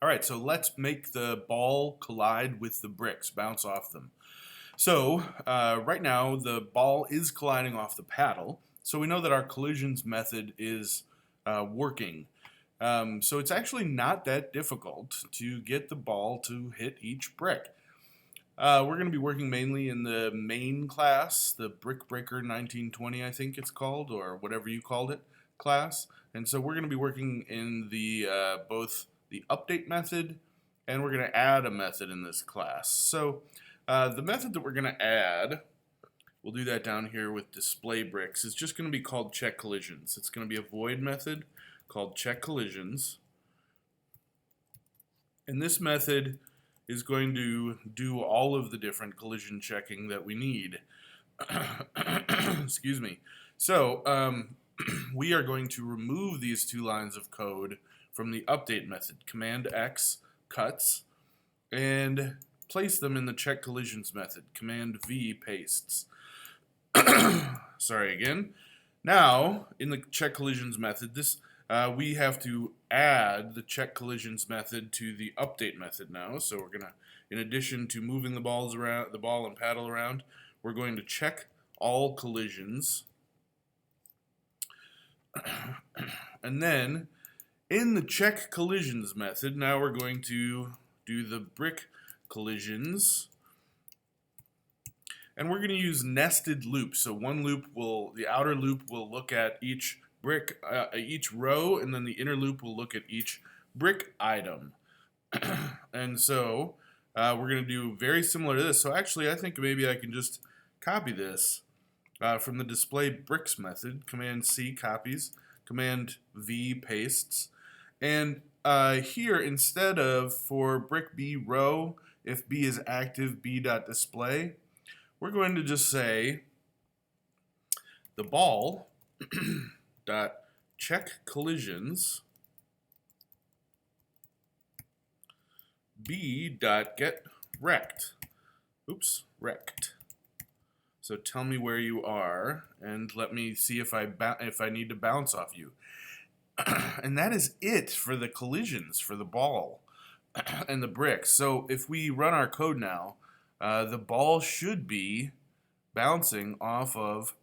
Alright, so let's make the ball collide with the bricks, bounce off them. So, right now the ball is colliding off the paddle, so we know that our collisions method is working. So it's actually not that difficult to get the ball to hit each brick. We're going to be working mainly in the main class, the Brick Breaker 1920 I think it's called, or whatever you called it, class. And so we're going to be working in the both the update method, and we're going to add a method in this class. So the method that we're going to add, we'll do that down here with display bricks, is just going to be called check collisions. It's going to be a void method called check collisions. And this method is going to do all of the different collision checking that we need. Excuse me. So we are going to remove these two lines of code from the update method, Command X cuts, and place them in the check collisions method, Command V pastes. Sorry again. Now, in the check collisions method, we have to add the check collisions method to the update method now. So we're gonna, in addition to moving the balls around, the ball and paddle around, we're going to check all collisions. And then in the check collisions method, now we're going to do the brick collisions. And we're going to use nested loops. So one loop will, the outer loop will look at each brick, each row, and then the inner loop will look at each brick item. And so we're going to do very similar to this. So actually, I think maybe I can just copy this from the display bricks method. Command C copies, Command V pastes. And here, instead of for brick B row, if B is active, B.display, we're going to just say the ball dot check collisions B dot get wrecked. Oops, wrecked. So tell me where you are, and let me see if I need to bounce off you. And that is it for the collisions for the ball and the bricks. So if we run our code now, the ball should be bouncing off of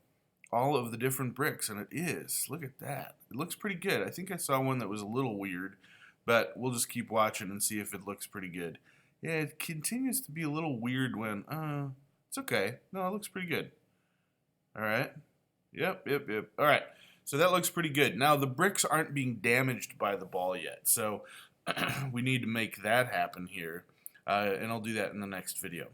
all of the different bricks, and it is. Look at that. It looks pretty good. I think I saw one that was a little weird, but we'll just keep watching and see if it looks pretty good. Yeah, it continues to be a little weird when, it's okay. No, it looks pretty good. All right. Yep. All right. So that looks pretty good. Now, the bricks aren't being damaged by the ball yet, so we need to make that happen here, and I'll do that in the next video.